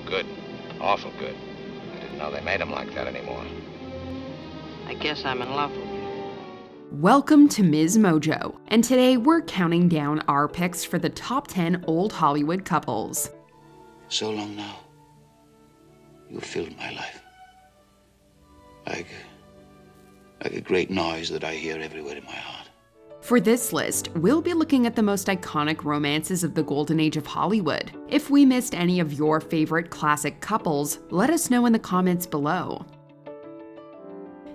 Good. Awful good. I didn't know they made him like that anymore. I guess I'm in love with you. Welcome to MsMojo, and today we're counting down our picks for the top 10 old Hollywood couples. So long now, you've filled my life. Like a great noise that I hear everywhere in my heart. For this list, we'll be looking at the most iconic romances of the golden age of Hollywood. If we missed any of your favorite classic couples, let us know in the comments below.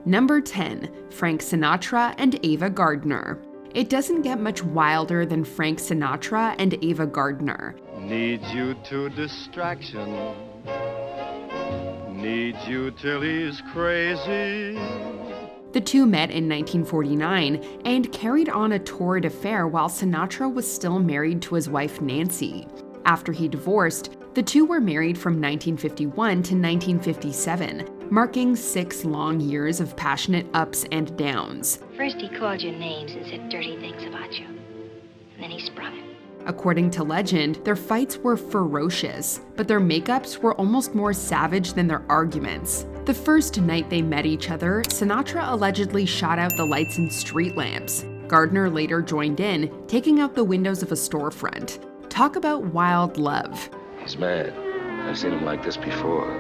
Number 10, Frank Sinatra and Ava Gardner. It doesn't get much wilder than Frank Sinatra and Ava Gardner. Needs you to distraction. Needs you till he's crazy. The two met in 1949 and carried on a torrid affair while Sinatra was still married to his wife Nancy. After he divorced, the two were married from 1951 to 1957, marking 6 long years of passionate ups and downs. First he called you names and said dirty things about you, and then he sprung it. According to legend, their fights were ferocious, but their makeups were almost more savage than their arguments. The first night they met each other, Sinatra allegedly shot out the lights and street lamps. Gardner later joined in, taking out the windows of a storefront. Talk about wild love. He's mad. I've seen him like this before.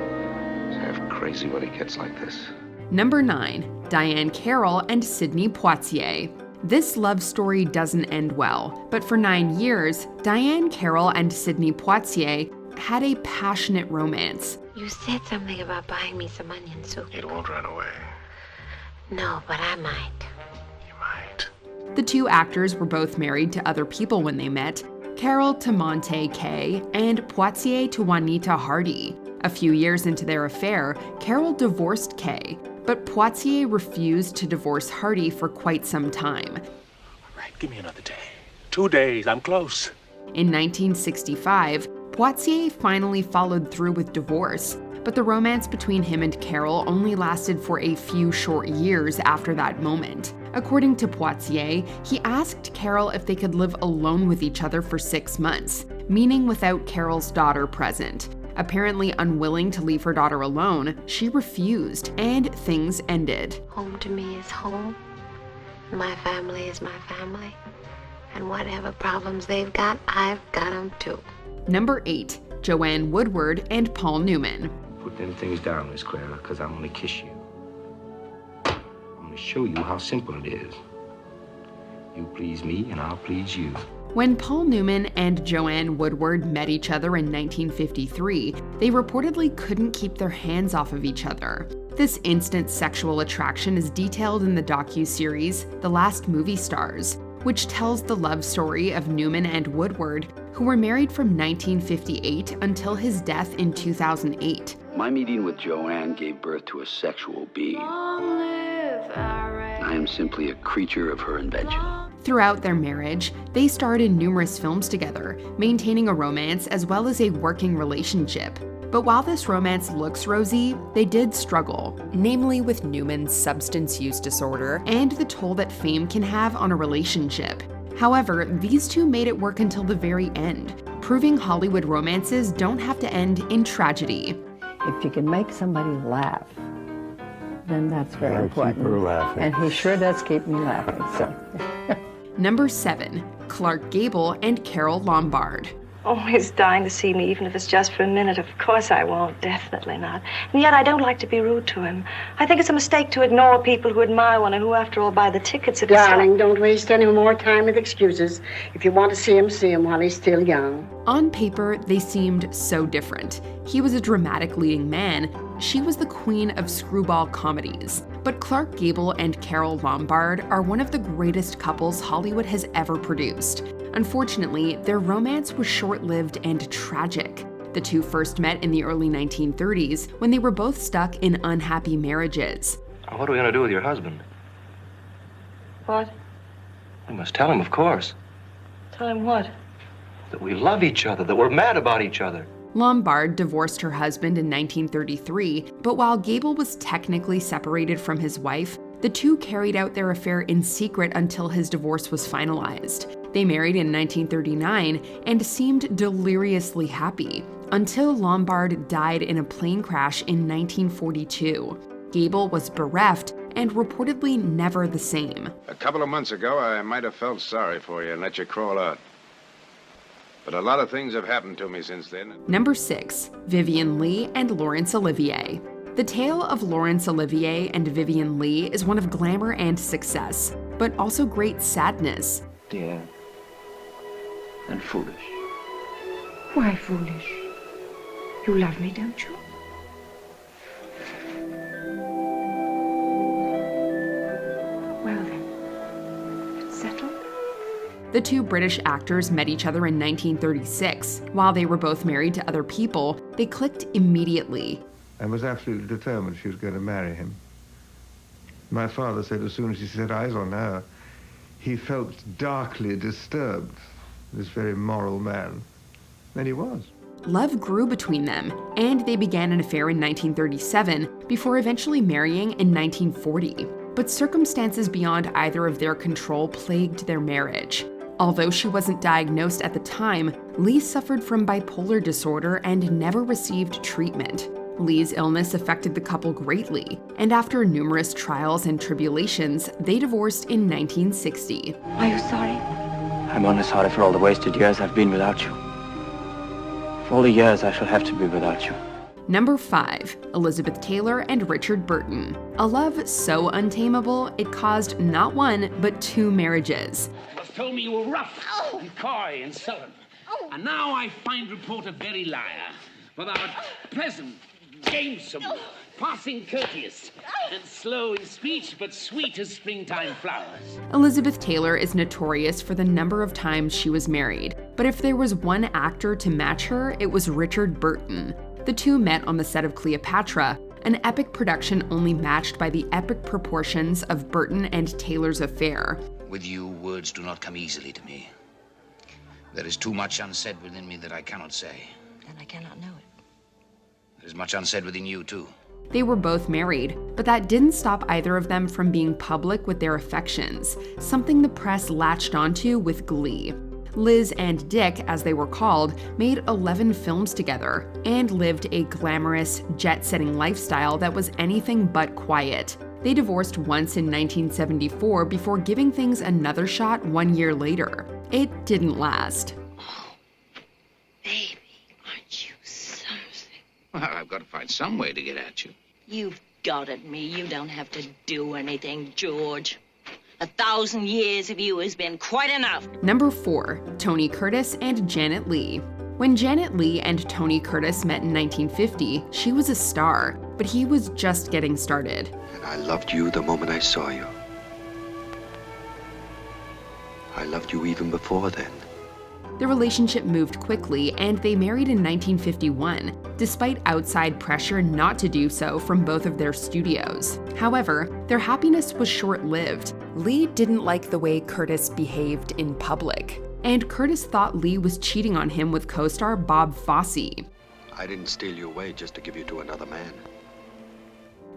He's half crazy when he gets like this. Number 9, Diane Carroll and Sidney Poitier. This love story doesn't end well, but for 9 years, Diane Carroll and Sidney Poitier had a passionate romance. You said something about buying me some onion soup. It won't run away. No, but I might. You might. The two actors were both married to other people when they met, Carroll to Monte Kay and Poitier to Juanita Hardy. A few years into their affair, Carroll divorced Kay, but Poitier refused to divorce Hardy for quite some time. All right, give me another day. 2 days, I'm close. In 1965, Poitier finally followed through with divorce, but the romance between him and Carroll only lasted for a few short years after that moment. According to Poitier, he asked Carroll if they could live alone with each other for 6 months, meaning without Carroll's daughter present. Apparently unwilling to leave her daughter alone, she refused, and things ended. Home to me is home. My family is my family. And whatever problems they've got, I've got them too. Number 8, Joanne Woodward and Paul Newman. Put them things down, Miss Clara, because I'm going to kiss you. I'm going to show you how simple it is. You please me, and I'll please you. When Paul Newman and Joanne Woodward met each other in 1953, they reportedly couldn't keep their hands off of each other. This instant sexual attraction is detailed in the docuseries The Last Movie Stars, which tells the love story of Newman and Woodward, who were married from 1958 until his death in 2008. My meeting with Joanne gave birth to a sexual being. I am simply a creature of her invention. Throughout their marriage, they starred in numerous films together, maintaining a romance as well as a working relationship. But while this romance looks rosy, they did struggle, namely with Newman's substance use disorder and the toll that fame can have on a relationship. However, these two made it work until the very end, proving Hollywood romances don't have to end in tragedy. If you can make somebody laugh, then that's very important. Keep her laughing. And he sure does keep me laughing, so. Number 7, Clark Gable and Carole Lombard. Oh, he's dying to see me, even if it's just for a minute. Of course I won't, definitely not. And yet I don't like to be rude to him. I think it's a mistake to ignore people who admire one and who, after all, buy the tickets. Darling, don't waste any more time with excuses. If you want to see him while he's still young. On paper, they seemed so different. He was a dramatic leading man. She was the queen of screwball comedies. But Clark Gable and Carole Lombard are one of the greatest couples Hollywood has ever produced. Unfortunately, their romance was short-lived and tragic. The two first met in the early 1930s when they were both stuck in unhappy marriages. What are we going to do with your husband? What? We must tell him, of course. Tell him what? That we love each other, that we're mad about each other. Lombard divorced her husband in 1933, but while Gable was technically separated from his wife, the two carried out their affair in secret until his divorce was finalized. They married in 1939 and seemed deliriously happy, until Lombard died in a plane crash in 1942. Gable was bereft and reportedly never the same. A couple of months ago, I might have felt sorry for you and let you crawl out. But a lot of things have happened to me since then. Number 6, Vivien Leigh and Laurence Olivier. The tale of Laurence Olivier and Vivien Leigh is one of glamour and success, but also great sadness. Dear and foolish. Why foolish? You love me, don't you? Well then, it's settled. The two British actors met each other in 1936. While they were both married to other people, they clicked immediately. I was absolutely determined she was going to marry him. My father said as soon as he set eyes on her, he felt darkly disturbed, this very moral man. And he was. Love grew between them, and they began an affair in 1937 before eventually marrying in 1940. But circumstances beyond either of their control plagued their marriage. Although she wasn't diagnosed at the time, Leigh suffered from bipolar disorder and never received treatment. Leigh's illness affected the couple greatly, and after numerous trials and tribulations, they divorced in 1960. Are you sorry? I'm only sorry for all the wasted years I've been without you. For all the years I shall have to be without you. Number 5, Elizabeth Taylor and Richard Burton. A love so untamable, it caused not one, but 2 marriages. You have told me you were rough and coy and sullen. And now I find report a very liar. For thou art pleasant, gamesome, passing courteous, and slow in speech, but sweet as springtime flowers. Elizabeth Taylor is notorious for the number of times she was married, but if there was one actor to match her, it was Richard Burton. The two met on the set of Cleopatra, an epic production only matched by the epic proportions of Burton and Taylor's affair. With you, words do not come easily to me. There is too much unsaid within me that I cannot say. And I cannot know it. There is much unsaid within you, too. They were both married, but that didn't stop either of them from being public with their affections, something the press latched onto with glee. Liz and Dick, as they were called, made 11 films together and lived a glamorous, jet-setting lifestyle that was anything but quiet. They divorced once in 1974 before giving things another shot 1 year later. It didn't last. Oh, baby, aren't you something? Well, I've got to find some way to get at you. You've got at me. You don't have to do anything, George. 1,000 years of you has been quite enough. Number 4, Tony Curtis and Janet Leigh. When Janet Leigh and Tony Curtis met in 1950, she was a star, but he was just getting started. And I loved you the moment I saw you. I loved you even before then. The relationship moved quickly, and they married in 1951, despite outside pressure not to do so from both of their studios. However, their happiness was short-lived. Leigh didn't like the way Curtis behaved in public, and Curtis thought Leigh was cheating on him with co-star Bob Fosse. I didn't steal you away just to give you to another man.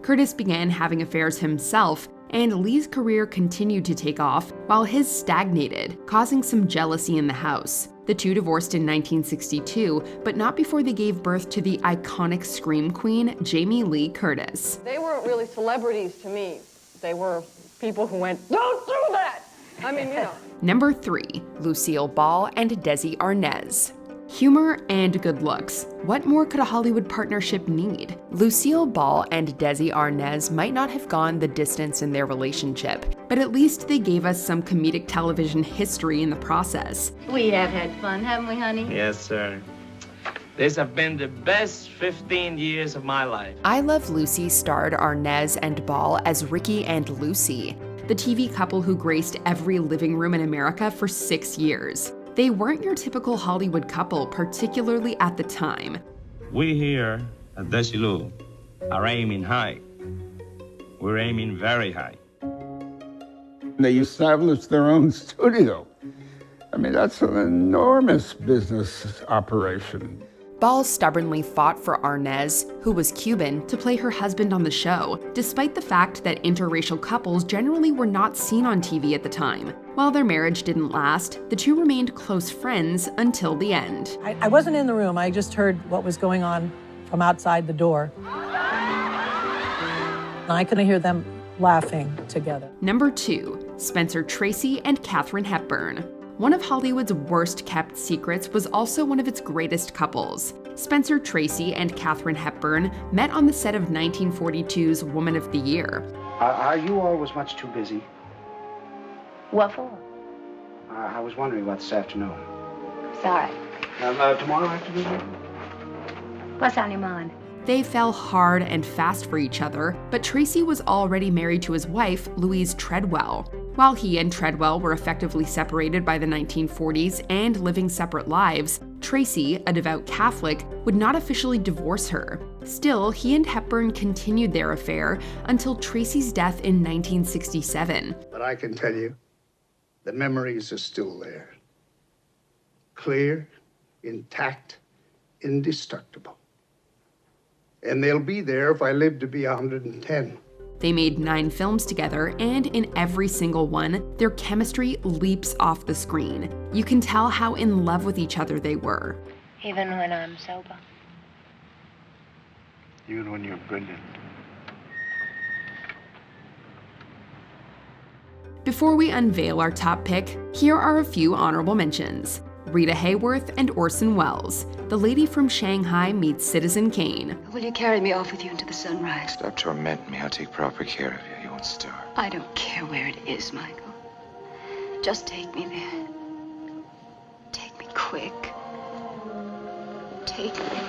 Curtis began having affairs himself, and Leigh's career continued to take off while his stagnated, causing some jealousy in the house. The two divorced in 1962, but not before they gave birth to the iconic scream queen, Jamie Lee Curtis. They weren't really celebrities to me. They were people who went, "Don't do that!" I mean, you know. Number 3, Lucille Ball and Desi Arnaz. Humor and good looks. What more could a Hollywood partnership need? Lucille Ball and Desi Arnaz might not have gone the distance in their relationship, but at least they gave us some comedic television history in the process. We have had fun, haven't we, honey? Yes, sir. These have been the best 15 years of my life. I Love Lucy starred Arnaz and Ball as Ricky and Lucy, the TV couple who graced every living room in America for 6 years. They weren't your typical Hollywood couple, particularly at the time. We here at Desi Lou are aiming high. We're aiming very high. They established their own studio. I mean, that's an enormous business operation. Ball stubbornly fought for Arnaz, who was Cuban, to play her husband on the show, despite the fact that interracial couples generally were not seen on TV at the time. While their marriage didn't last, the two remained close friends until the end. I wasn't in the room. I just heard what was going on from outside the door. I couldn't hear them laughing together. Number 2, Spencer Tracy and Katharine Hepburn. One of Hollywood's worst-kept secrets was also one of its greatest couples. Spencer Tracy and Katharine Hepburn met on the set of 1942's Woman of the Year. Are you always much too busy? What for? I was wondering about this afternoon. Sorry. Tomorrow afternoon? What's on your mind? They fell hard and fast for each other, but Tracy was already married to his wife, Louise Treadwell. While he and Treadwell were effectively separated by the 1940s and living separate lives, Tracy, a devout Catholic, would not officially divorce her. Still, he and Hepburn continued their affair until Tracy's death in 1967. But I can tell you, the memories are still there. Clear, intact, indestructible. And they'll be there if I live to be 110. They made 9 films together, and in every single one, their chemistry leaps off the screen. You can tell how in love with each other they were. Even when I'm sober. Even when you're brilliant. Before we unveil our top pick, here are a few honorable mentions. Rita Hayworth and Orson Welles. The lady from Shanghai meets Citizen Kane. Will you carry me off with you into the sunrise? Stop tormenting me. I'll take proper care of you. You won't starve. I don't care where it is, Michael. Just take me there. Take me quick. Take me.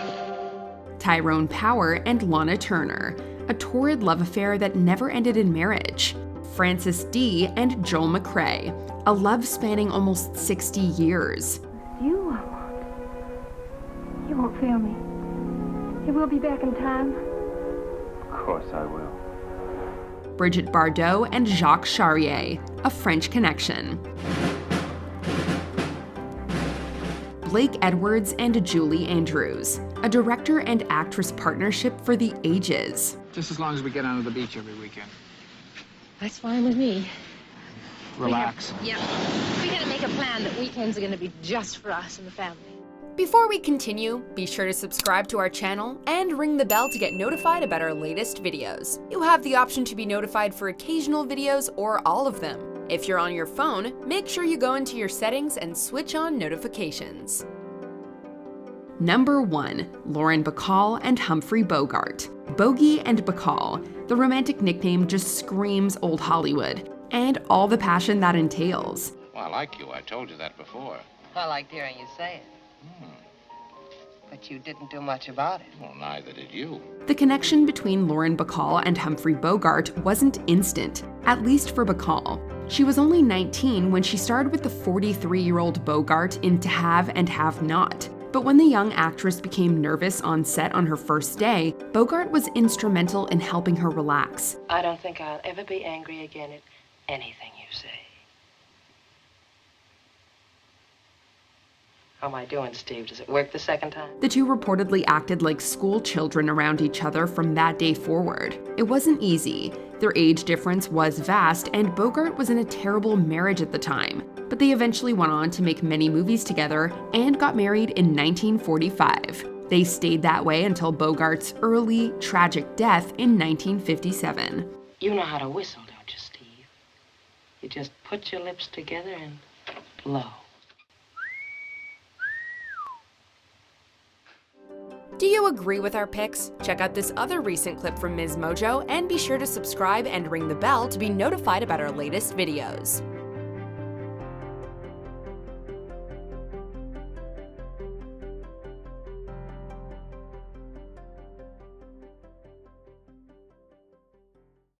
Tyrone Power and Lana Turner. A torrid love affair that never ended in marriage. Francis D. and Joel McCrea. A love spanning almost 60 years. You won't fail me. You will be back in time. Of course I will. Brigitte Bardot and Jacques Charrier, A French Connection. Blake Edwards and Julie Andrews, a director and actress partnership for the ages. Just as long as we get onto the beach every weekend. That's fine with me. Relax. We gotta make a plan that weekends are gonna be just for us and the family. Before we continue, be sure to subscribe to our channel and ring the bell to get notified about our latest videos. You have the option to be notified for occasional videos or all of them. If you're on your phone, make sure you go into your settings and switch on notifications. Number 1, Lauren Bacall and Humphrey Bogart. Bogey and Bacall, the romantic nickname just screams old Hollywood, and all the passion that entails. Well, I like you. I told you that before. I liked hearing you say it. But you didn't do much about it. Well, neither did you. The connection between Lauren Bacall and Humphrey Bogart wasn't instant, at least for Bacall. She was only 19 when she starred with the 43-year-old Bogart in To Have and Have Not. But when the young actress became nervous on set on her first day, Bogart was instrumental in helping her relax. I don't think I'll ever be angry again at anything you say. How am I doing, Steve? Does it work the second time? The two reportedly acted like school children around each other from that day forward. It wasn't easy. Their age difference was vast, and Bogart was in a terrible marriage at the time. But they eventually went on to make many movies together and got married in 1945. They stayed that way until Bogart's early, tragic death in 1957. You know how to whistle, don't you, Steve? You just put your lips together and blow. Do you agree with our picks? Check out this other recent clip from MsMojo and be sure to subscribe and ring the bell to be notified about our latest videos.